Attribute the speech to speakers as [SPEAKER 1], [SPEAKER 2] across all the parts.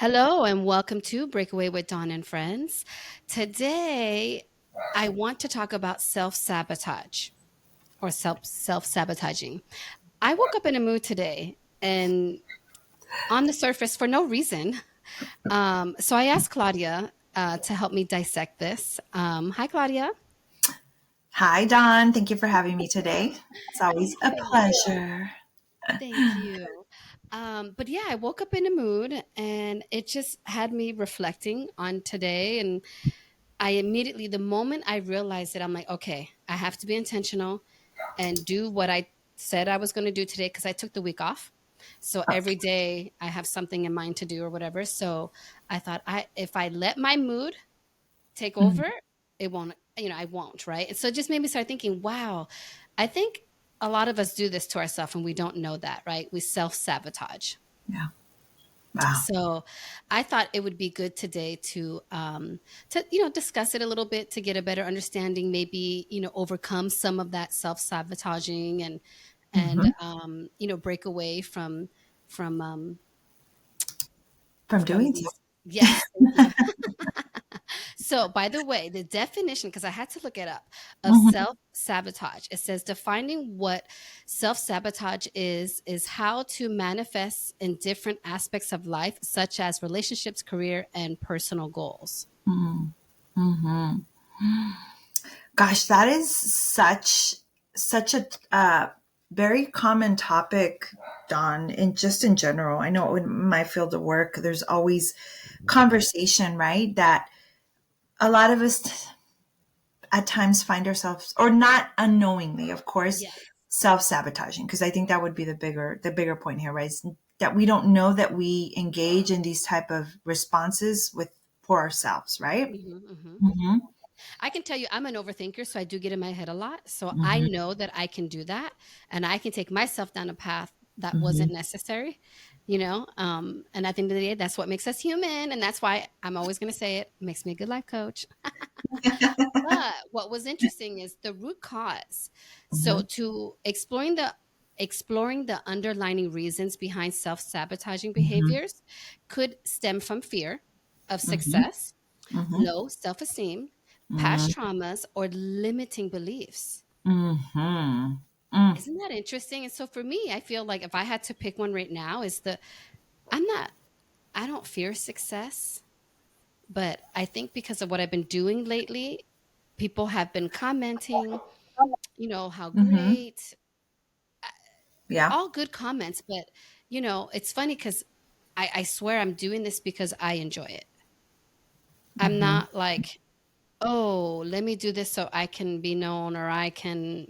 [SPEAKER 1] Hello and welcome to Breakaway with Dawn and Friends. Today, I want to talk about self-sabotage or self-sabotaging. I woke up in a mood today and on the surface for no reason. So I asked Claudia to help me dissect this. Hi, Claudia.
[SPEAKER 2] Hi, Don. Thank you for having me today. It's always a
[SPEAKER 1] Thank
[SPEAKER 2] pleasure.
[SPEAKER 1] thank you. But yeah, I woke up in a mood and it just had me reflecting on today and I immediately, the moment I realized it, I'm like, okay, I have to be intentional and do what I said I was going to do today because I took the week off. So every day I have something in mind to do or whatever. So I thought if I let my mood take
[SPEAKER 2] Mhm.
[SPEAKER 1] over, it won't, I won't, right? And so it just made me start thinking, wow, I think a lot of us do this to ourselves and we don't know that, right? We self-sabotage.
[SPEAKER 2] Yeah. Wow.
[SPEAKER 1] So I thought it would be good today to discuss it a little bit to get a better understanding, maybe overcome some of that self sabotaging and
[SPEAKER 2] hmm
[SPEAKER 1] break away from
[SPEAKER 2] From
[SPEAKER 1] from
[SPEAKER 2] doing so.
[SPEAKER 1] these. Yes, thank you. So, by the way, the definition, because I had to look it up, of
[SPEAKER 2] hmm
[SPEAKER 1] self sabotage, it says defining what self sabotage is how to manifest in different aspects of life, such as relationships, career, and personal goals.
[SPEAKER 2] hmm Gosh, that is such a very common topic, Don, and just in general. I know in my field of work, there's always conversation, right? That a lot of us at times find ourselves, or not unknowingly, of course,
[SPEAKER 1] Yeah.
[SPEAKER 2] self-sabotaging, because I think that would be the bigger point here, right? Is that we don't know that we engage in these type of responses with for ourselves, right?
[SPEAKER 1] Hmm.
[SPEAKER 2] Mm-hmm.
[SPEAKER 1] I can tell you, I'm an overthinker, so I do get in my head a lot. So I
[SPEAKER 2] Mm-hmm.
[SPEAKER 1] know that I can do that, and I can take myself down a path that
[SPEAKER 2] Mm-hmm.
[SPEAKER 1] wasn't necessary, And at the end of the day, that's what makes us human, and that's why I'm always going to say it makes me a good life coach. But what was interesting is the root cause. So
[SPEAKER 2] Mm-hmm.
[SPEAKER 1] to exploring the underlying reasons behind self-sabotaging
[SPEAKER 2] Mm-hmm.
[SPEAKER 1] behaviors could stem from fear of
[SPEAKER 2] Mm-hmm.
[SPEAKER 1] success,
[SPEAKER 2] Mm-hmm.
[SPEAKER 1] low self-esteem, past traumas, or limiting beliefs.
[SPEAKER 2] Mm-hmm. Mm.
[SPEAKER 1] Isn't that interesting? And so for me, I feel like if I had to pick one right now, is the I'm not I don't fear success, but I think because of what I've been doing lately, people have been commenting, how
[SPEAKER 2] Mm-hmm.
[SPEAKER 1] great,
[SPEAKER 2] Yeah.
[SPEAKER 1] all good comments, but it's funny because I swear I'm doing this because I enjoy it. I'm
[SPEAKER 2] Mm-hmm.
[SPEAKER 1] not like, oh, let me do this so I can be known or I can,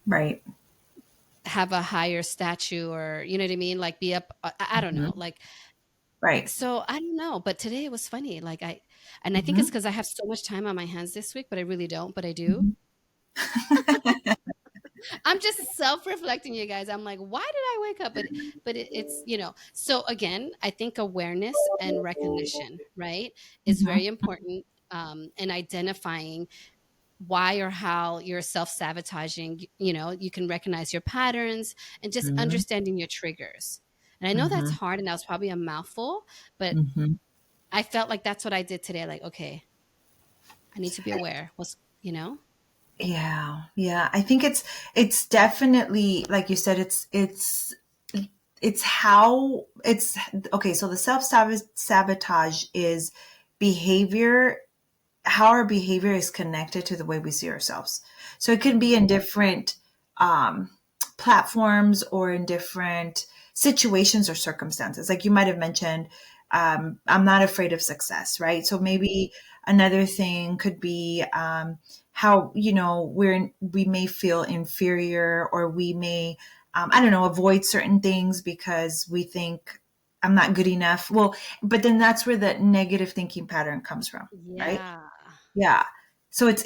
[SPEAKER 2] Right.
[SPEAKER 1] have a higher statue or you know what I mean? Like be up, I don't know.
[SPEAKER 2] Mm-hmm.
[SPEAKER 1] Like,
[SPEAKER 2] Right.
[SPEAKER 1] so I don't know, but today it was funny. And I think it's
[SPEAKER 2] Mm-hmm.
[SPEAKER 1] because I have so much time on my hands this week, but I really don't, but I do.
[SPEAKER 2] Mm-hmm.
[SPEAKER 1] I'm just self-reflecting, you guys. I'm like, why did I wake up? But it's So again, I think awareness and recognition, right, is very
[SPEAKER 2] Mm-hmm.
[SPEAKER 1] important in identifying why or how you're self-sabotaging. You can recognize your patterns and just understanding your triggers. And I know that's
[SPEAKER 2] Mm-hmm.
[SPEAKER 1] hard, and that was probably a mouthful, but
[SPEAKER 2] Mm-hmm.
[SPEAKER 1] I felt like that's what I did today. Like, okay, I need to be aware.
[SPEAKER 2] Yeah, yeah. I think it's definitely like you said. It's how it's okay. So the sabotage is behavior. How our behavior is connected to the way we see ourselves. So it can be in different um, platforms or in different situations or circumstances. Like you might have mentioned, I'm not afraid of success, right? So maybe another thing could be how we may feel inferior, or we may I don't know, avoid certain things because we think I'm not good enough. Well, but then that's where the negative thinking pattern comes from, right?
[SPEAKER 1] Yeah.
[SPEAKER 2] Yeah. So it's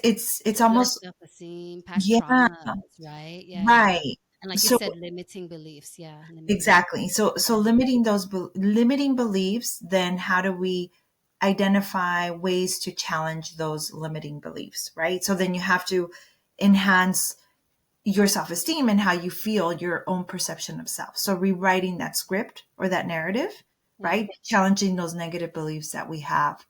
[SPEAKER 1] Low
[SPEAKER 2] almost,
[SPEAKER 1] self-esteem, past
[SPEAKER 2] yeah,
[SPEAKER 1] traumas, right? Yeah.
[SPEAKER 2] right.
[SPEAKER 1] And like you
[SPEAKER 2] So
[SPEAKER 1] said, limiting beliefs. Yeah, limiting beliefs.
[SPEAKER 2] exactly. So limiting limiting beliefs, then how do we identify ways to challenge those limiting beliefs, right? So then you have to enhance your self-esteem and how you feel, your own perception of self. So rewriting that script or that narrative
[SPEAKER 1] Yeah.
[SPEAKER 2] right? Challenging those negative beliefs that we have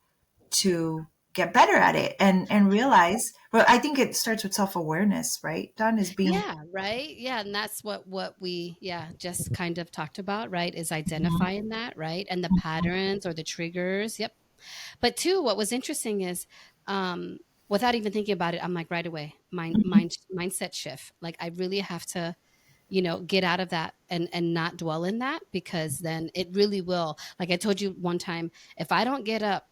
[SPEAKER 2] to get better at it and realize, well, I think it starts with self-awareness, right? Don is being.
[SPEAKER 1] Yeah, right? Yeah, and that's what we yeah, just kind of talked about, right? Is
[SPEAKER 2] Mhm,
[SPEAKER 1] identifying that, right? And the
[SPEAKER 2] mhm,
[SPEAKER 1] patterns or the triggers. Yep. But two, what was interesting is without even thinking about it, I'm like right away,
[SPEAKER 2] mhm,
[SPEAKER 1] mindset shift. Like I really have to, get out of that and not dwell in that because then it really will. Like I told you one time, if I don't get up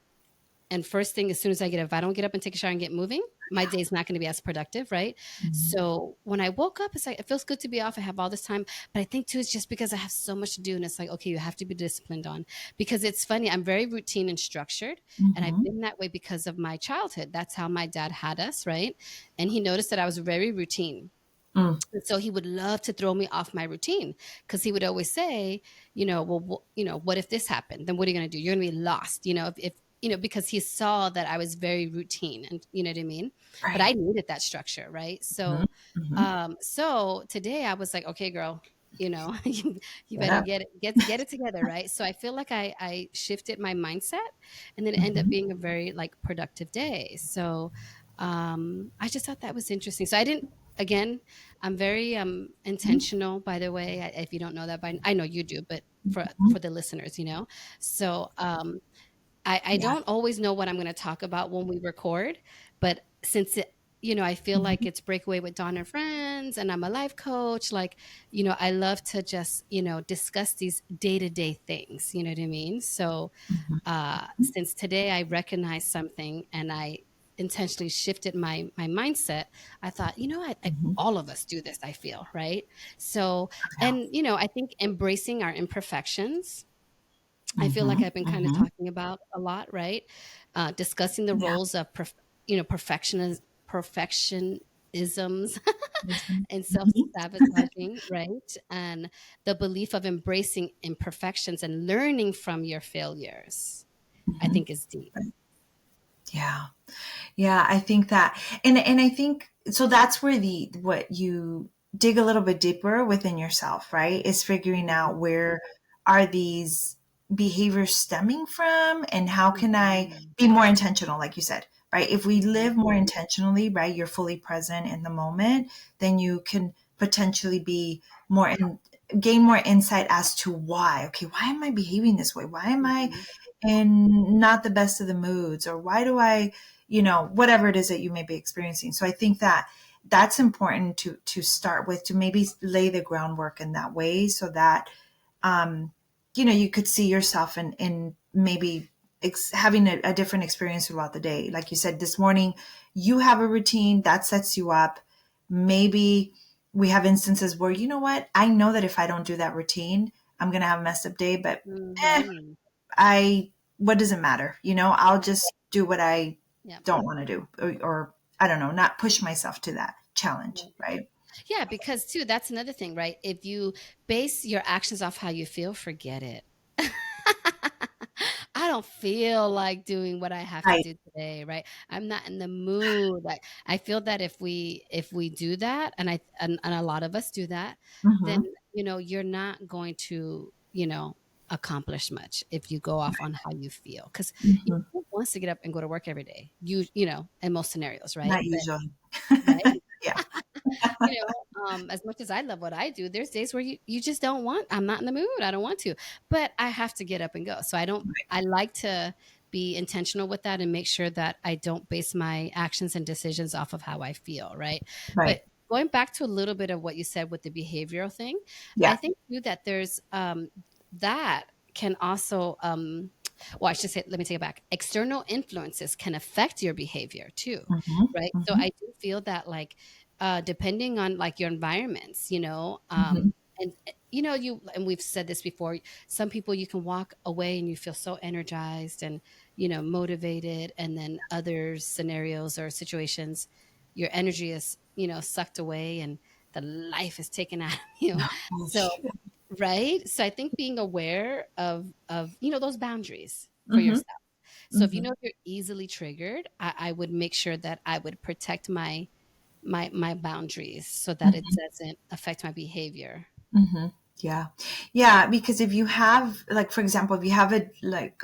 [SPEAKER 1] and first thing, as soon as I get up, if I don't get up and take a shower and get moving, my day's not going to be as productive, right?
[SPEAKER 2] mhm,
[SPEAKER 1] So when I woke up, it's like it feels good to be off. I have all this time, but I think too it's just because I have so much to do, and it's like okay, you have to be disciplined on because it's funny. I'm very routine and structured, and I've
[SPEAKER 2] mhm,
[SPEAKER 1] been that way because of my childhood. That's how my dad had us, right? And he noticed that I was very routine.
[SPEAKER 2] mm,
[SPEAKER 1] And so he would love to throw me off my routine because he would always say, well, what if this happened? Then what are you going to do? You're going to be lost, because he saw that I was very routine and you know what I mean? But I
[SPEAKER 2] right.
[SPEAKER 1] needed that structure, right?
[SPEAKER 2] Mhm, mhm.
[SPEAKER 1] So today I was like, okay, girl, you
[SPEAKER 2] Get
[SPEAKER 1] better
[SPEAKER 2] up.
[SPEAKER 1] get it together, right? So I feel like I shifted my mindset and then it ended up
[SPEAKER 2] Mhm,
[SPEAKER 1] being a very like productive day. So I just thought that was interesting. So I didn't again, I'm very
[SPEAKER 2] mhm,
[SPEAKER 1] intentional, by the way. If you don't know that, I know you do, but for
[SPEAKER 2] mhm.
[SPEAKER 1] the listeners, So I
[SPEAKER 2] Yeah.
[SPEAKER 1] don't always know what I'm going to talk about when we record, but since I feel like
[SPEAKER 2] Mhm,
[SPEAKER 1] it's breakaway with Dawn and friends, and I'm a life coach. Like, I love to just discuss these day to day things. You know what I mean? So
[SPEAKER 2] mhm,
[SPEAKER 1] since today I recognized something and I intentionally shifted my mindset, I thought,
[SPEAKER 2] mhm.
[SPEAKER 1] all of us do this, I feel, right? So,
[SPEAKER 2] Yeah.
[SPEAKER 1] and, I think embracing our imperfections, I feel like
[SPEAKER 2] Mhm,
[SPEAKER 1] I've been kind of
[SPEAKER 2] mhm.
[SPEAKER 1] talking about a lot, right? Discussing the
[SPEAKER 2] Yeah.
[SPEAKER 1] roles of, perfectionisms
[SPEAKER 2] Mhm,
[SPEAKER 1] and
[SPEAKER 2] mhm,
[SPEAKER 1] self-sabotaging, right? And the belief of embracing imperfections and learning from your failures, I
[SPEAKER 2] mhm.
[SPEAKER 1] think is deep.
[SPEAKER 2] Yeah. Yeah, I think that, and I think so. That's where the what you dig a little bit deeper within yourself, right? Is figuring
[SPEAKER 1] Mhm,
[SPEAKER 2] out where are these behaviors stemming from, and how can I
[SPEAKER 1] mhm,
[SPEAKER 2] be more intentional, like you said, right? If we
[SPEAKER 1] mhm,
[SPEAKER 2] live more intentionally, right, you're fully present in the moment, then you can potentially be more in, gain more insight as to why. Okay, why am I behaving this way? Why am I
[SPEAKER 1] mhm,
[SPEAKER 2] in not the best of the moods, or why do I, whatever it is that you may be experiencing. So I think that that's important to start with, to maybe lay the groundwork in that way, so that um, you could see yourself in maybe having a different experience throughout the day. Like you said, this morning, you have a routine that sets you up. Maybe we have instances where, you know what, I know that if I don't do that routine, I'm going to have a messed up day, but
[SPEAKER 1] mhm.
[SPEAKER 2] I, what does it matter? I'll
[SPEAKER 1] Yeah,
[SPEAKER 2] just do what I
[SPEAKER 1] yeah,
[SPEAKER 2] don't want to do, or I don't know, not push myself to that challenge,
[SPEAKER 1] yeah.
[SPEAKER 2] right?
[SPEAKER 1] Yeah, because too, that's another thing, right? If you base your actions off how you feel, forget it. I don't feel like doing what I have to
[SPEAKER 2] Right.
[SPEAKER 1] do today, right? I'm not in the mood. Like I feel that if we do that, and a lot of us do that, then
[SPEAKER 2] Mm-hmm.
[SPEAKER 1] you're not going to accomplish much if you go off on how you feel because
[SPEAKER 2] Mm-hmm.
[SPEAKER 1] who wants to get up and go to work every day? In most scenarios, right?
[SPEAKER 2] Not
[SPEAKER 1] But
[SPEAKER 2] usually.
[SPEAKER 1] right.
[SPEAKER 2] Yeah.
[SPEAKER 1] As much as I love what I do, there's days where you just don't want, I'm not in the mood. I don't want to, but I have to get up and go. So I like to be intentional with that and make sure that I don't base my actions and decisions off of how I feel. Right. But
[SPEAKER 2] Right.
[SPEAKER 1] going back to a little bit of what you said with the behavioral thing, I
[SPEAKER 2] Yeah.
[SPEAKER 1] think too that there's, that can also, well, I should say, let me take it back. External influences can affect your behavior too,
[SPEAKER 2] Mm-hmm.
[SPEAKER 1] right? So
[SPEAKER 2] Mm-hmm.
[SPEAKER 1] I do feel that like depending on like your environments,
[SPEAKER 2] Mm-hmm.
[SPEAKER 1] and we've said this before, some people you can walk away and you feel so energized and motivated, and then other scenarios or situations your energy is sucked away and the life is taken out of you. So
[SPEAKER 2] Gosh.
[SPEAKER 1] right, so I think being aware of those boundaries for
[SPEAKER 2] Mm-hmm.
[SPEAKER 1] yourself. So if
[SPEAKER 2] Mm-hmm.
[SPEAKER 1] you're easily triggered, I would make sure that I would protect my boundaries so that it
[SPEAKER 2] Mm-hmm.
[SPEAKER 1] doesn't affect my behavior.
[SPEAKER 2] Mm-hmm. Yeah. Yeah. Because if you have, like, for example, if you have a, like,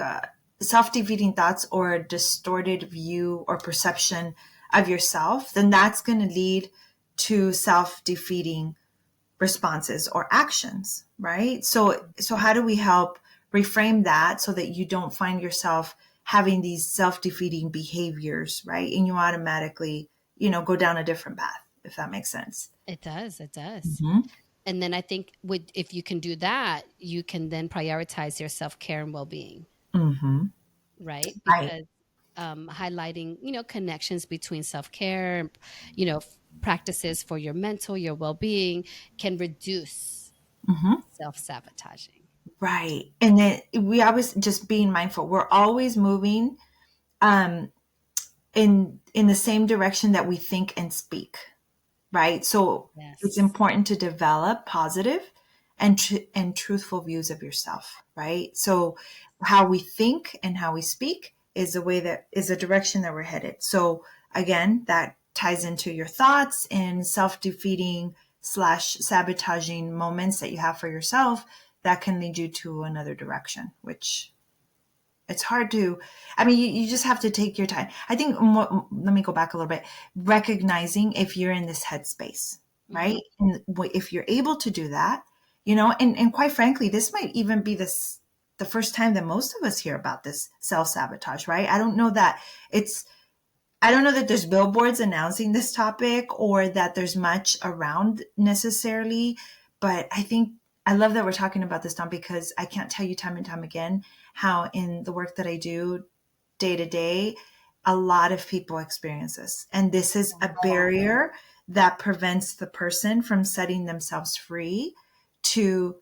[SPEAKER 2] self-defeating thoughts or a distorted view or perception of yourself, then that's going to lead to self-defeating responses or actions, right? So how do we help reframe that so that you don't find yourself having these self-defeating behaviors, right? And you automatically, go down a different path, if that makes sense.
[SPEAKER 1] It does. It does.
[SPEAKER 2] Mm-hmm.
[SPEAKER 1] And then I think if you can do that, you can then prioritize your self care and well being,
[SPEAKER 2] Mm-hmm.
[SPEAKER 1] right?
[SPEAKER 2] Right.
[SPEAKER 1] Because highlighting, connections between self care, practices for your mental, your well being can reduce
[SPEAKER 2] Mm-hmm.
[SPEAKER 1] self sabotaging.
[SPEAKER 2] Right. And then we always just being mindful. We're always moving um, in the same direction that we think and speak. Right? So it's
[SPEAKER 1] Yes.
[SPEAKER 2] important to develop positive and truthful views of yourself, right? So how we think and how we speak is the way that is the direction that we're headed. So again, that ties into your thoughts and self-defeating slash sabotaging moments that you have for yourself that can lead you to another direction, which it's hard to, I mean, you just have to take your time. I think, let me go back a little bit, recognizing if you're in this headspace, right?
[SPEAKER 1] Hmm.
[SPEAKER 2] And if you're able to do that, and quite frankly, this might even be the first time that most of us hear about this self-sabotage, right? It's, I don't know that there's billboards announcing this topic or that there's much around necessarily, but I think I love that we're talking about this, Tom, because I can't tell you time and time again how in the work that I do day to day, a lot of people experience this. And this is a barrier that prevents the person from setting themselves free to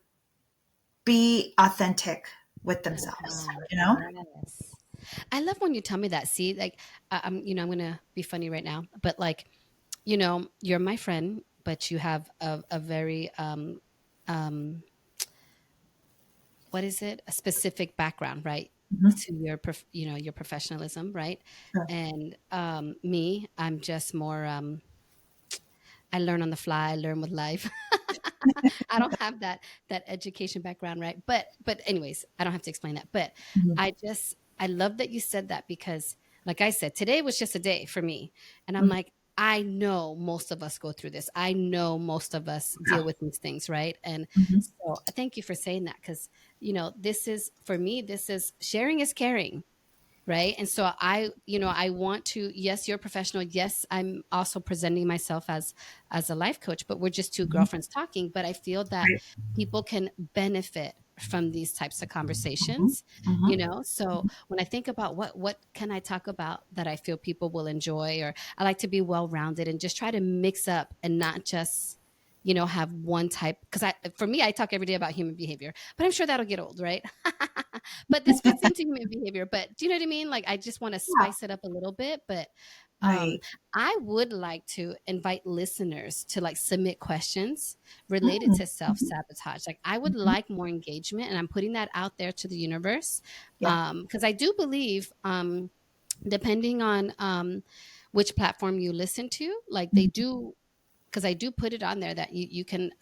[SPEAKER 2] be authentic with themselves,
[SPEAKER 1] Uh-huh.
[SPEAKER 2] you know?
[SPEAKER 1] Yes. I love when you tell me that. See, like, I'm gonna be funny right now, but like, you're my friend, but you have a very um, what is it? A specific background, right?
[SPEAKER 2] Mhm.
[SPEAKER 1] To your, your professionalism, right?
[SPEAKER 2] Sure.
[SPEAKER 1] And me, I'm just more. I learn on the fly. I learn with life. I don't have that education background, right? But anyways, I don't have to explain that. But
[SPEAKER 2] Mhm.
[SPEAKER 1] I love that you said that because like I said, today was just a day for me. And I'm
[SPEAKER 2] Mhm.
[SPEAKER 1] like, I know most of us go through this. I know most of us deal with these things, right? And
[SPEAKER 2] Mhm.
[SPEAKER 1] so thank you for saying that because this is for me, this is sharing is caring, right? And so I want to, yes, you're a professional, yes, I'm also presenting myself as a life coach, but we're just two
[SPEAKER 2] Mhm.
[SPEAKER 1] girlfriends talking. But I feel that
[SPEAKER 2] Right.
[SPEAKER 1] people can benefit from these types of
[SPEAKER 2] Mhm.
[SPEAKER 1] conversations,
[SPEAKER 2] Mhm.
[SPEAKER 1] so when I think about what can I talk about that I feel people will enjoy, or I like to be well rounded and just try to mix up and not just have one type, because I for me I talk every day about human behavior, but I'm sure that'll get old, right? But this fits into human behavior. But do you know what I mean? Like I just want to
[SPEAKER 2] Yeah.
[SPEAKER 1] spice it up a little bit. But um,
[SPEAKER 2] Right.
[SPEAKER 1] I would like to invite listeners to like submit questions related
[SPEAKER 2] Mm.
[SPEAKER 1] to self
[SPEAKER 2] Mhm.
[SPEAKER 1] sabotage. Like I would
[SPEAKER 2] Mhm.
[SPEAKER 1] like more engagement, and I'm putting that out there to the universe
[SPEAKER 2] Yeah.
[SPEAKER 1] because I do believe. Depending on which platform you listen to, like they
[SPEAKER 2] Mhm.
[SPEAKER 1] do, because I do put it on there that you can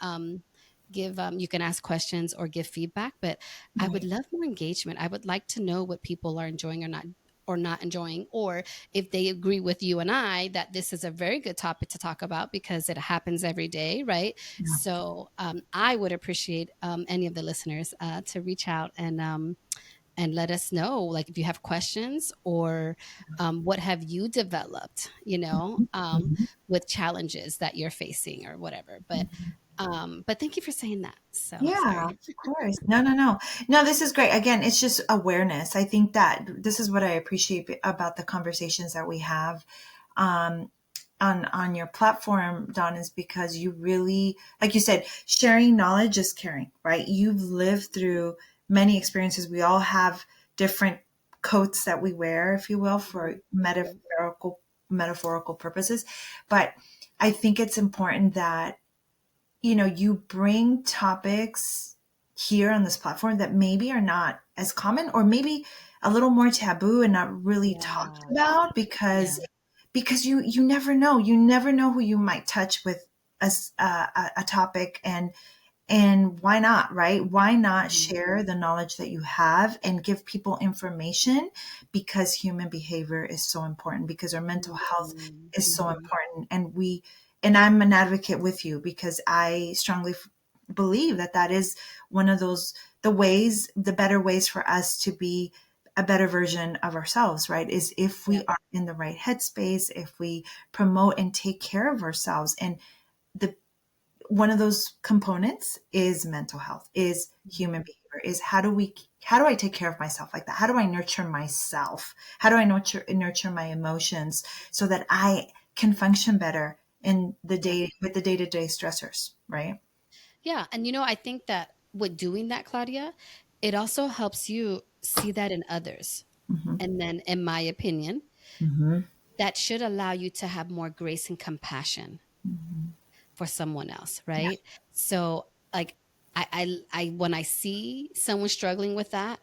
[SPEAKER 1] give you can ask questions or give feedback, but I would
[SPEAKER 2] Right.
[SPEAKER 1] love more engagement. I would like to know what people are enjoying or not enjoying, or if they agree with you and I that this is a very good topic to talk about because it happens every day, right?
[SPEAKER 2] Yeah.
[SPEAKER 1] So I would appreciate any of the listeners to reach out and let us know, like if you have questions or what have you developed,
[SPEAKER 2] Mhm.
[SPEAKER 1] with challenges that you're facing or whatever. But thank you for saying that. So
[SPEAKER 2] Yeah,
[SPEAKER 1] sorry.
[SPEAKER 2] of course. No, no, no. No, this is great. Again, it's just awareness. I think that this is what I appreciate about the conversations that we have um, on your platform, Don, is because you really, like you said, sharing knowledge is caring, right? You've lived through many experiences. We all have different coats that we wear, if you will, for
[SPEAKER 1] Mhm.
[SPEAKER 2] metaphorical purposes. But I think it's important that you bring topics here on this platform that maybe are not as common or maybe a little more taboo and not really talked
[SPEAKER 1] Yeah.
[SPEAKER 2] about
[SPEAKER 1] Yeah.
[SPEAKER 2] because you never know who you might touch with a topic And why not, right? Why not
[SPEAKER 1] Mhm.
[SPEAKER 2] share the knowledge that you have and give people information, because human behavior is so important, because our mental health
[SPEAKER 1] Mhm.
[SPEAKER 2] is so
[SPEAKER 1] Mhm.
[SPEAKER 2] important. And I'm an advocate with you, because I strongly believe that that is one of those, the better ways for us to be a better version of ourselves, right? Is if we
[SPEAKER 1] Yep.
[SPEAKER 2] are in the right headspace, if we promote and take care of ourselves. And the one of those components is mental health, is human
[SPEAKER 1] Mhm.
[SPEAKER 2] behavior, is how do I take care of myself like that? How do I nurture myself? How do I nurture my emotions so that I can function better in the
[SPEAKER 1] Yeah.
[SPEAKER 2] day with the day-to-day stressors, right?
[SPEAKER 1] Yeah. And I think that with doing that, Claudia, it also helps you see that in others.
[SPEAKER 2] Mm-hmm.
[SPEAKER 1] And then, in my opinion,
[SPEAKER 2] Mm-hmm.
[SPEAKER 1] that should allow you to have more grace and compassion
[SPEAKER 2] Mm-hmm.
[SPEAKER 1] for someone else,
[SPEAKER 2] Yeah.
[SPEAKER 1] right? So, like, when I see someone struggling with that,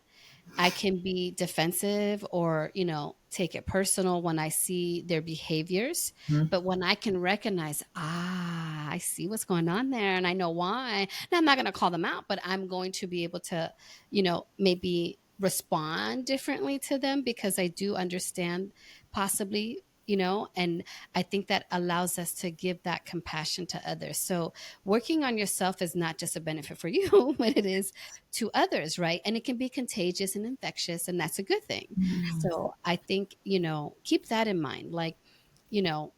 [SPEAKER 1] I can be defensive or, take it personal when I see their behaviors.
[SPEAKER 2] Mm-hmm.
[SPEAKER 1] But when I can recognize, I see what's going on there and I know why. Now, I'm not going to call them out, but I'm going to be able to, maybe respond differently to them because I do understand possibly. And I think that allows us to give that compassion to others. So, working on yourself is not just a benefit for you, but it is to others, right? And it can be contagious and infectious, and that's a good thing. So I think, keep that in mind. Like, you know,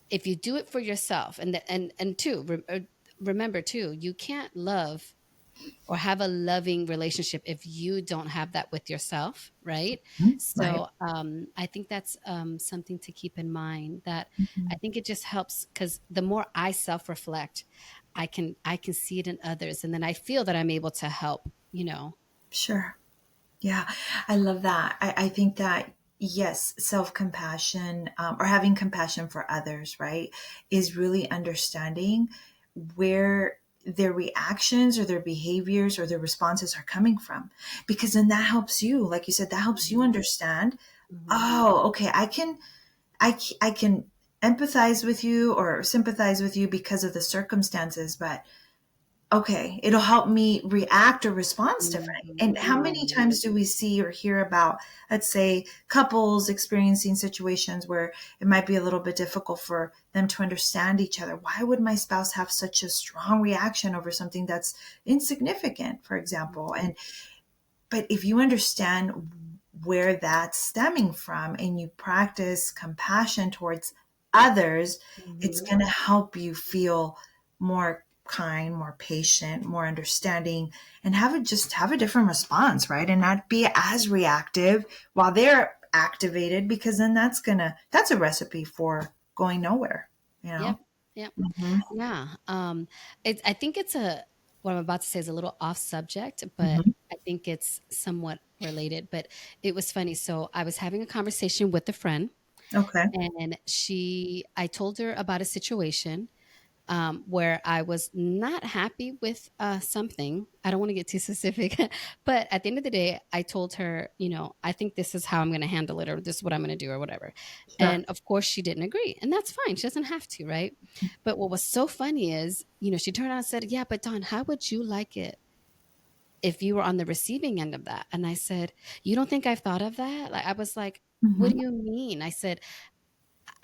[SPEAKER 1] if you do it for yourself, and two, remember too, you can't love or have a loving relationship if you don't have that with yourself, right?
[SPEAKER 2] Mm-hmm. Right.
[SPEAKER 1] So I think that's something to keep in mind. That
[SPEAKER 2] Mm-hmm.
[SPEAKER 1] I think it just helps because the more I self reflect, I can see it in others, and then I feel that I'm able to help.
[SPEAKER 2] Sure. Yeah, I love that. I think that, yes, self compassion, or having compassion for others, right, is really understanding where their reactions or their behaviors or their responses are coming from. Because then that helps you, like you said, that helps you
[SPEAKER 1] Mhm.
[SPEAKER 2] understand,
[SPEAKER 1] Mhm.
[SPEAKER 2] oh, okay, I can empathize with you or sympathize with you because of the circumstances, but okay, it'll help me react or respond differently.
[SPEAKER 1] Mhm.
[SPEAKER 2] And how many
[SPEAKER 1] Mhm.
[SPEAKER 2] times do we see or hear about, let's say, couples experiencing situations where it might be a little bit difficult for them to understand each other? Why would my spouse have such a strong reaction over something that's insignificant, for example? And but if you understand where that's stemming from and you practice compassion towards others, it's
[SPEAKER 1] Mhm.
[SPEAKER 2] going to help you feel more kind, more patient, more understanding, and have a different response, right? And not be as reactive while they're activated, because then that's a recipe for going nowhere, you know?
[SPEAKER 1] Yep. Yep.
[SPEAKER 2] Hmm.
[SPEAKER 1] Yeah. I think what I'm about to say is a little off subject, but
[SPEAKER 2] Hmm.
[SPEAKER 1] I think it's somewhat related. But it was funny. So I was having a conversation with a friend,
[SPEAKER 2] Okay.
[SPEAKER 1] and I told her about a situation where I was not happy with something. I don't want to get too specific, but at the end of the day, I told her, I think this is how I'm going to handle it, or this is what I'm going to do, or whatever.
[SPEAKER 2] Sure.
[SPEAKER 1] And of course, she didn't agree. And that's fine. She doesn't have to, right? But what was so funny is, she turned around and said, "Yeah, but Don, how would you like it if you were on the receiving end of that?" And I said, "You don't think I've thought of that?" Like, I was like, "What
[SPEAKER 2] Hmm.
[SPEAKER 1] do you mean?" I said,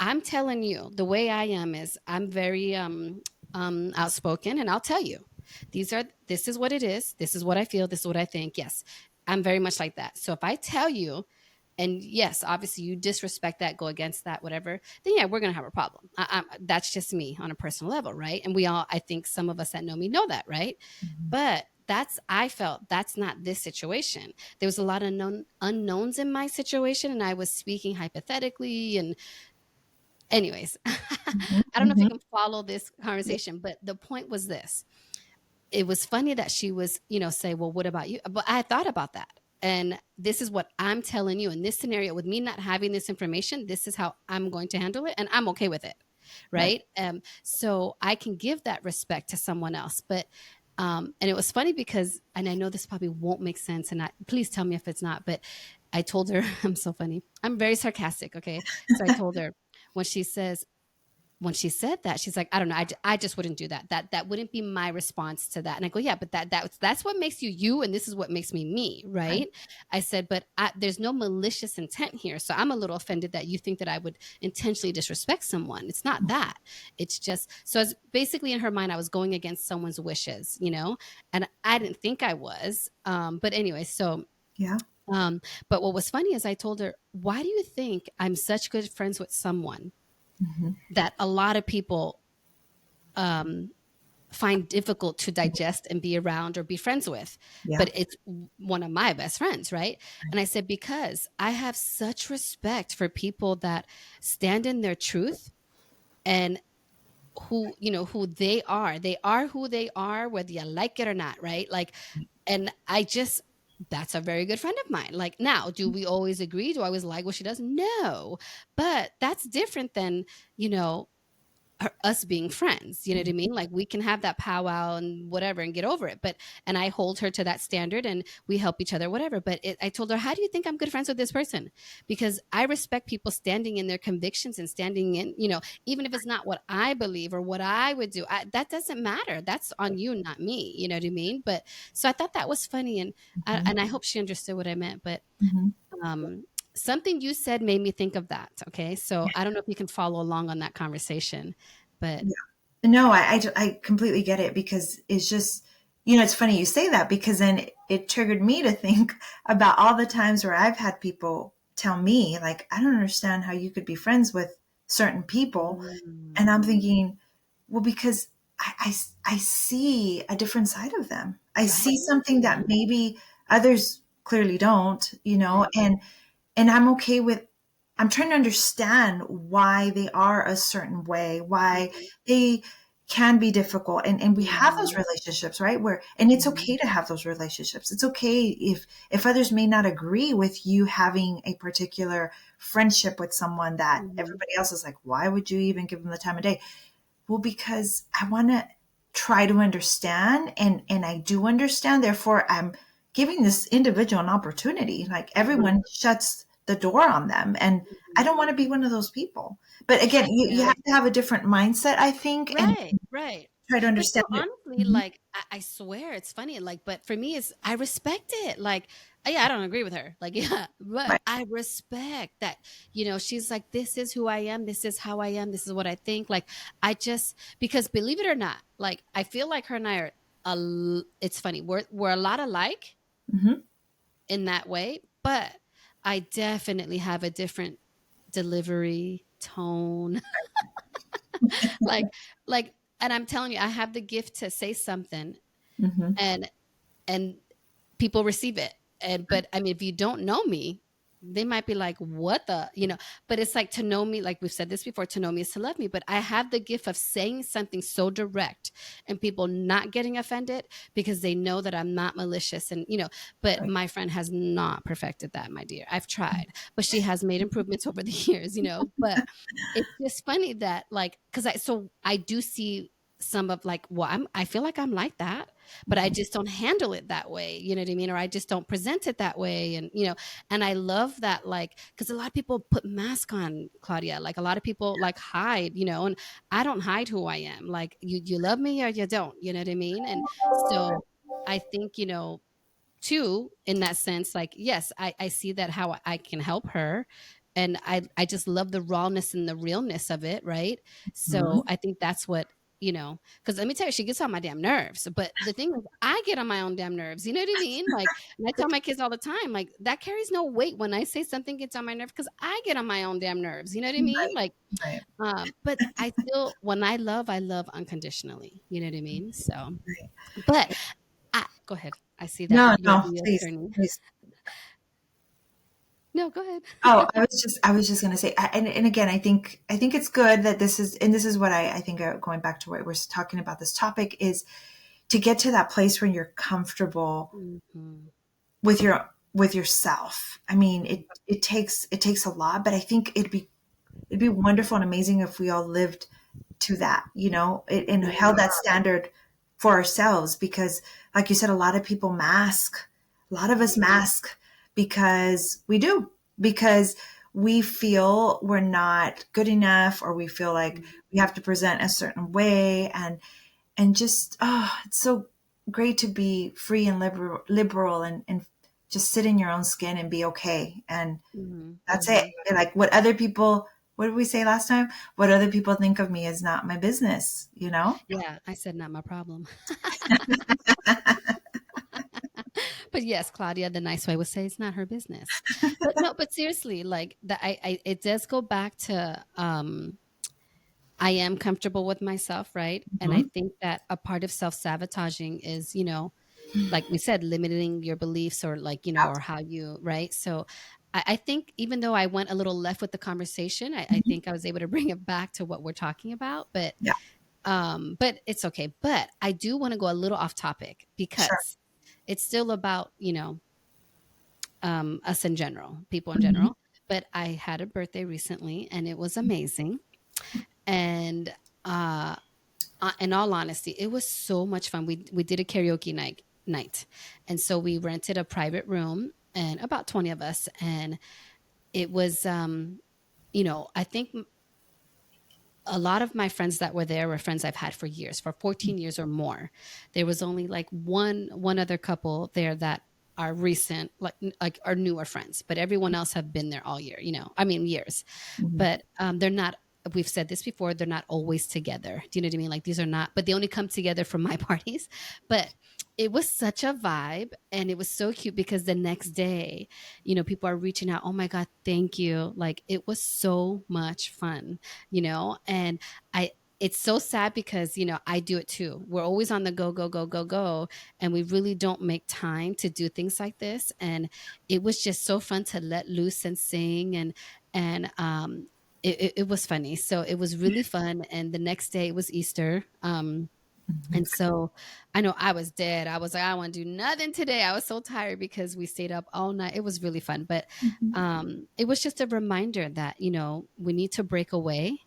[SPEAKER 1] I'm telling you, the way I am is I'm very outspoken, and I'll tell you, this is what it is. This is what I feel. This is what I think. Yes, I'm very much like that. So if I tell you, and yes, obviously you disrespect that, go against that, whatever, then yeah, we're gonna have a problem. That's just me on a personal level, right? And we all, I think, some of us that know me know that, right? But I felt that's not this situation. There was a lot of unknowns in my situation, and I was speaking hypothetically and anyways,
[SPEAKER 2] Hmm.
[SPEAKER 1] I don't know if you
[SPEAKER 2] Hmm.
[SPEAKER 1] can follow this conversation, but the point was this. It was funny that she was, say, well, what about you? But I thought about that. And this is what I'm telling you in this scenario with me not having this information. This is how I'm going to handle it. And I'm okay with it.
[SPEAKER 2] Right.
[SPEAKER 1] Right. So I can give that respect to someone else. But, and it was funny because, and I know this probably won't make sense. And please tell me if it's not, but I told her, I'm so funny. I'm very sarcastic. Okay. So I told her when she says, when she said that, she's like, I don't know, I just wouldn't do that. That wouldn't be my response to that. And I go, yeah, but that's what makes you you, and this is what makes me me,
[SPEAKER 2] Right.
[SPEAKER 1] right? I said, but there's no malicious intent here, so I'm a little offended that you think that I would intentionally disrespect someone. It's not that. It's just so as basically in her mind, I was going against someone's wishes, and I didn't think I was. But anyway, so
[SPEAKER 2] Yeah.
[SPEAKER 1] um, but what was funny is I told her, why do you think I'm such good friends with someone
[SPEAKER 2] Hmm.
[SPEAKER 1] that a lot of people um, find difficult to digest and be around or be friends with?
[SPEAKER 2] Yeah.
[SPEAKER 1] But it's one of my best friends, right? And I said, because I have such respect for people that stand in their truth and who they are. They are who they are, whether you like it or not, right? Like, and I just, that's a very good friend of mine. Like, now, do we always agree? Do I always like what she does? No. But that's different than, you know, us being friends. You know what I mean? Like, we can have that powwow and whatever and get over it. But, and I hold her to that standard and we help each other, whatever. But I told her, how do you think I'm good friends with this person? Because I respect people standing in their convictions and standing in, even if it's not what I believe or what I would do, that doesn't matter. That's on you, not me. You know what I mean? But so I thought that was funny.
[SPEAKER 2] Hmm.
[SPEAKER 1] And I hope she understood what I meant. But,
[SPEAKER 2] Hmm.
[SPEAKER 1] um, something you said made me think of that. Okay. So I don't know if you can follow along on that conversation, but
[SPEAKER 2] Yeah. No, I completely get it because it's just, it's funny you say that because then it triggered me to think about all the times where I've had people tell me, like, I don't understand how you could be friends with certain people. And I'm
[SPEAKER 1] mm,
[SPEAKER 2] thinking, well, because I see a different side of them. I see
[SPEAKER 1] right.
[SPEAKER 2] something that
[SPEAKER 1] Yeah.
[SPEAKER 2] maybe others clearly don't,
[SPEAKER 1] Right.
[SPEAKER 2] and I'm okay with, I'm trying to understand why they are a certain way, why
[SPEAKER 1] Mhm.
[SPEAKER 2] they can be difficult. And we have those
[SPEAKER 1] Mhm.
[SPEAKER 2] relationships, right? And it's
[SPEAKER 1] Mhm.
[SPEAKER 2] okay to have those relationships. It's okay if others may not agree with you having a particular friendship with someone that
[SPEAKER 1] Mhm.
[SPEAKER 2] everybody else is like, why would you even give them the time of day? Well, because I want to try to understand, and I do understand. Therefore, I'm giving this individual an opportunity. Like,
[SPEAKER 1] Mhm.
[SPEAKER 2] everyone shuts the door on them, and I
[SPEAKER 1] Mhm.
[SPEAKER 2] don't want to be one of those people. But again, you
[SPEAKER 1] Yeah.
[SPEAKER 2] have to have a different mindset, I think, and
[SPEAKER 1] Right, right.
[SPEAKER 2] try to
[SPEAKER 1] But
[SPEAKER 2] understand it.
[SPEAKER 1] honestly,
[SPEAKER 2] Mhm.
[SPEAKER 1] like, I swear it's funny, like, but for me, it's I respect it. Like, yeah, I don't agree with her. Like, yeah, but
[SPEAKER 2] Right.
[SPEAKER 1] I respect that, she's like, this is who I am, this is how I am, this is what I think. Like, I just because believe it or not, like, I feel like her and I are it's funny. We're a lot alike
[SPEAKER 2] Hmm.
[SPEAKER 1] in that way, but I definitely have a different delivery, tone, like like and I'm telling you, I have the gift to say something
[SPEAKER 2] Hmm.
[SPEAKER 1] and and people receive it. And but I mean, if you don't know me, they might be like, what the, but it's like to know me, like we've said this before, to know me is to love me. But I have the gift of saying something so direct and people not getting offended because they know that I'm not malicious. And but
[SPEAKER 2] Right.
[SPEAKER 1] my friend has not perfected that, my dear. I've tried, but she has made improvements over the years, but it's just funny that, like, because I do see some of, like, well, I feel like I'm like that, but I just don't handle it that way. You know what I mean? Or I just don't present it that way. And, and I love that, like, because a lot of people put mask on, Claudia. Like, a lot of people, like, hide, and I don't hide who I am. Like, you love me or you don't, you know what I mean? And so I think, too, in that sense, like, yes, I see that how I can help her. And I just love the rawness and the realness of it, right? So
[SPEAKER 2] Hmm.
[SPEAKER 1] I think that's what, because let me tell you, she gets on my damn nerves. But the thing is, I get on my own damn nerves. You know what I mean? Like, and I tell my kids all the time, like, that carries no weight when I say something gets on my nerves, because I get on my own damn nerves. You know what I mean?
[SPEAKER 2] Right.
[SPEAKER 1] Like,
[SPEAKER 2] Right.
[SPEAKER 1] but I still, when I love unconditionally. You know what I mean? So,
[SPEAKER 2] Right.
[SPEAKER 1] but go ahead. I see that
[SPEAKER 2] No,
[SPEAKER 1] your
[SPEAKER 2] no,
[SPEAKER 1] wheels
[SPEAKER 2] please,
[SPEAKER 1] turning.
[SPEAKER 2] please.
[SPEAKER 1] No, go ahead.
[SPEAKER 2] Oh, I was just going to say, and again, I think it's good that this is what I think, going back to what we're talking about, this topic is to get to that place where you're comfortable
[SPEAKER 1] Mhm.
[SPEAKER 2] with yourself. I mean, it takes a lot, but I think it'd be wonderful and amazing if we all lived to that, and held
[SPEAKER 1] Mhm.
[SPEAKER 2] that standard for ourselves. Because, like you said, a lot of people mask, a lot of us
[SPEAKER 1] Mhm.
[SPEAKER 2] mask because we do, because we feel we're not good enough, or we feel like we have to present a certain way, and just, oh, it's so great to be free and liberal, and just sit in your own skin and be okay. And
[SPEAKER 1] Mhm,
[SPEAKER 2] that's it.
[SPEAKER 1] mhm.
[SPEAKER 2] Like, what other people, what did we say last time? What other people think of me is not my business, you know?
[SPEAKER 1] Yeah, I said not my problem. But yes, Claudia, the nice way would say it's not her business. But no, but seriously, like that I it does go back to I am comfortable with myself, right? And I
[SPEAKER 2] Mhm.
[SPEAKER 1] think that a part of self-sabotaging is, like we said, limiting your beliefs or like,
[SPEAKER 2] Yeah.
[SPEAKER 1] or how you, right? So I think even though I went a little left with the conversation, I
[SPEAKER 2] Mhm.
[SPEAKER 1] think I was able to bring it back to what we're talking about.
[SPEAKER 2] Yeah.
[SPEAKER 1] But it's okay. But I do want to go a little off topic
[SPEAKER 2] Sure.
[SPEAKER 1] because it's still about, us in general, people in
[SPEAKER 2] Mhm.
[SPEAKER 1] general. But I had a birthday recently and it was amazing. And uh in all honesty, it was so much fun. We did a karaoke night. And so we rented a private room and about 20 of us, and it was I think a lot of my friends that were there were friends I've had for years, for 14 years or more. There was only like one other couple there that are recent, like are newer friends, but everyone else have been there all year, I mean years.
[SPEAKER 2] Mhm.
[SPEAKER 1] But they're not, we've said this before, they're not always together. Do you know what I mean? Like these are not, but they only come together for my parties. But it was such a vibe and it was so cute because the next day, people are reaching out, oh my God, thank you. Like it was so much fun, and I, it's so sad because, I do it too. We're always on the go, go, go, go, go. And we really don't make time to do things like this. And it was just so fun to let loose and sing. And it was funny. So it was really fun. And the next day it was Easter.
[SPEAKER 2] Mhm.
[SPEAKER 1] And so I know I was dead. I was like, I want to do nothing today. I was so tired because we stayed up all night. It was really fun. But
[SPEAKER 2] Mhm.
[SPEAKER 1] it was just a reminder that, we need to break away,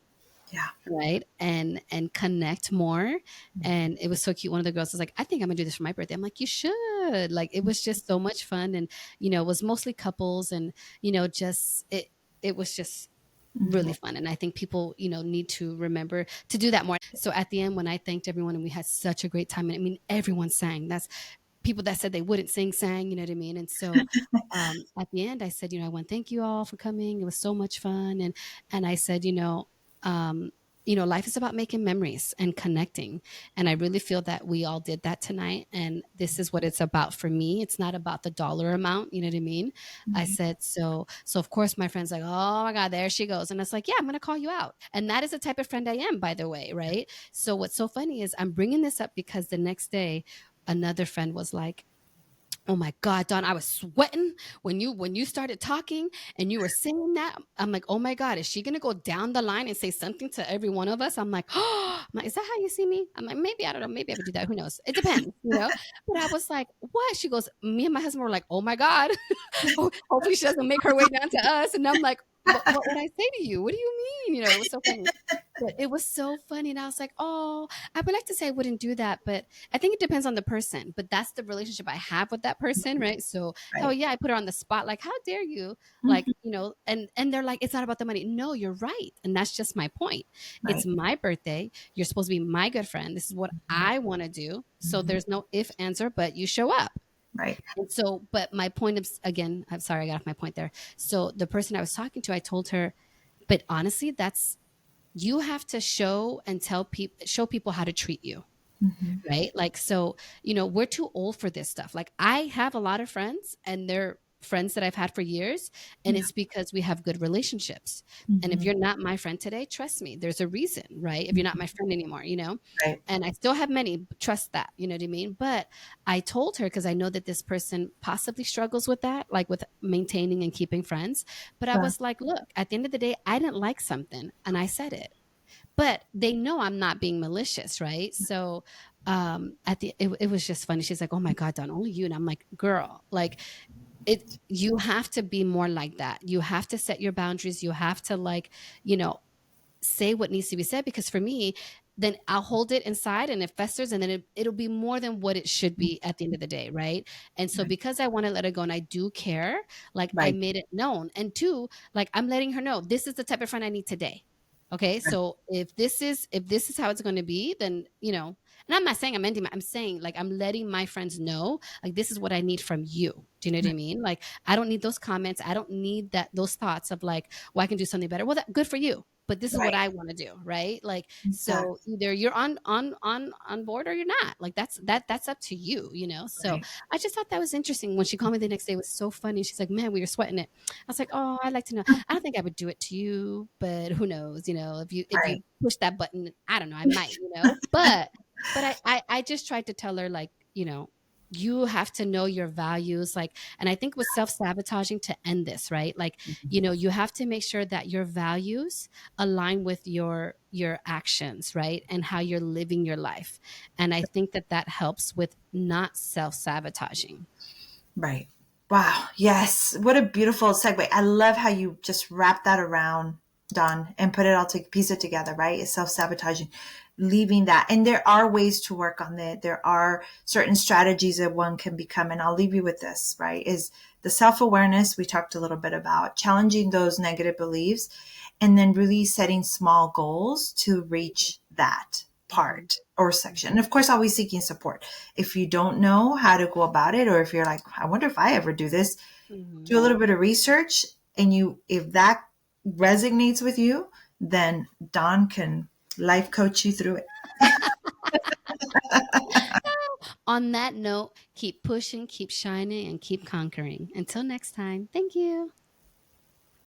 [SPEAKER 2] Yeah.
[SPEAKER 1] right? And connect more. And it was so cute. One of the girls was like, I think I'm gonna do this for my birthday. I'm like, you should. Like it was just so much fun. And, it was mostly couples and, just it was just really
[SPEAKER 2] Mhm.
[SPEAKER 1] fun. And I think people, need to remember to do that more. So at the end, when I thanked everyone and we had such a great time, and I mean, everyone sang. That's people that said they wouldn't sing sang, you know what I mean? And so at the end, I said, I want to thank you all for coming. It was so much fun. And I said, um, life is about making memories and connecting. And I really feel that we all did that tonight. And this is what it's about for me. It's not about the dollar amount. You know what I mean? I
[SPEAKER 2] Mhm.
[SPEAKER 1] said, so of course my friend's like, oh my God, there she goes. And it's like, yeah, I'm going to call you out. And that is the type of friend I am, by the way. Right. So what's so funny is I'm bringing this up because the next day, another friend was like, oh my God, Dawn, I was sweating when you started talking and you were saying that. I'm like, oh my God, is she gonna go down the line and say something to every one of us? I'm like, oh, is that how you see me? I'm like, maybe I don't know, maybe I would do that. Who knows? It depends. But I was like, what? She goes, me and my husband were like, oh my God, hopefully she doesn't make her way down to us. And I'm like, but what would I say to you? What do you mean? It was so funny. But it was so funny. And I was like, oh, I would like to say I wouldn't do that, but I think it depends on the person. But that's the relationship I have with that person, right? So hell
[SPEAKER 2] Right.
[SPEAKER 1] yeah, I put her on the spot, like, how dare you? Like,
[SPEAKER 2] Mhm.
[SPEAKER 1] and they're like, it's not about the money. No, you're right. And that's just my point. It's
[SPEAKER 2] Right.
[SPEAKER 1] my birthday. You're supposed to be my good friend. This is what
[SPEAKER 2] Mhm.
[SPEAKER 1] I want to do. So
[SPEAKER 2] Mhm.
[SPEAKER 1] there's no if, answer, but you show up.
[SPEAKER 2] Right.
[SPEAKER 1] And so, but my point is again, I'm sorry, I got off my point there. So the person I was talking to, I told her, but honestly, that's you have to show people how to treat you,
[SPEAKER 2] Mhm.
[SPEAKER 1] right? Like, so, we're too old for this stuff. Like, I have a lot of friends, and they're friends that I've had for years, and
[SPEAKER 2] Yeah.
[SPEAKER 1] it's because we have good relationships. And if
[SPEAKER 2] Mhm.
[SPEAKER 1] you're not my friend today, trust me, there's a reason, right? If you're not my friend anymore.
[SPEAKER 2] Right.
[SPEAKER 1] And I still have many, trust that, you know what I mean? But I told her because I know that this person possibly struggles with that, like with maintaining and keeping friends. But I
[SPEAKER 2] Sure.
[SPEAKER 1] was like, look, at the end of the day, I didn't like something, and I said it, but they know I'm not being malicious, right? So it was just funny. She's like, oh my God, Don, only you. And I'm like, girl, like you have to be more like that. You have to set your boundaries. You have to, like, you know say what needs to be said, because for me, then I'll hold it inside and it festers, and then it'll be more than what it should be at the end of the day, right? And so
[SPEAKER 2] Right.
[SPEAKER 1] because I want to let her go and I do care, like I
[SPEAKER 2] Right.
[SPEAKER 1] made it known. And two, like I'm letting her know this is the type of friend I need today. Okay,
[SPEAKER 2] Right.
[SPEAKER 1] so if this is how it's going to be, then and I'm not saying I'm ending. I'm saying like I'm letting my friends know like this is what I need from you. Do you know what I mean? Like I don't need those comments. I don't need those thoughts of like, well, I can do something better. Well, that good for you, but this is what
[SPEAKER 2] Right.
[SPEAKER 1] I want to do, right? Like so
[SPEAKER 2] Exactly.
[SPEAKER 1] either you're on board or you're not. Like that's up to you, you know. So
[SPEAKER 2] Right.
[SPEAKER 1] I just thought that was interesting. When she called me the next day, it was so funny. She's like, "Man, we were sweating it." I was like, "Oh, I'd like to know. I don't think I would do it to you, but who knows? You know, if you
[SPEAKER 2] Right.
[SPEAKER 1] push that button, I don't know, I might, you know." But I just tried to tell her like, you have to know your values, like, and I think with self-sabotaging to end this, right? Like, you have to make sure that your values align with your actions, right? And how you're living your life. And I think that that helps with not self-sabotaging.
[SPEAKER 2] Right. Wow. Yes. What a beautiful segue. I love how you just wrap that around, Don, and put it all to piece it together, right? It's self-sabotaging, leaving that. And there are ways to work on it. There are certain strategies that one can become. And I'll leave you with this, right? Is the self-awareness we talked a little bit about, challenging those negative beliefs, and then really setting small goals to reach that
[SPEAKER 1] Mhm.
[SPEAKER 2] part or section. And of course, always seeking support. If you don't know how to go about it, or if you're like, I wonder if I ever do this,
[SPEAKER 1] Mhm.
[SPEAKER 2] do a little bit of research. And if that resonates with you, then Don can life coach you through it.
[SPEAKER 1] On that note, keep pushing, keep shining, and keep conquering. Until next time, thank you.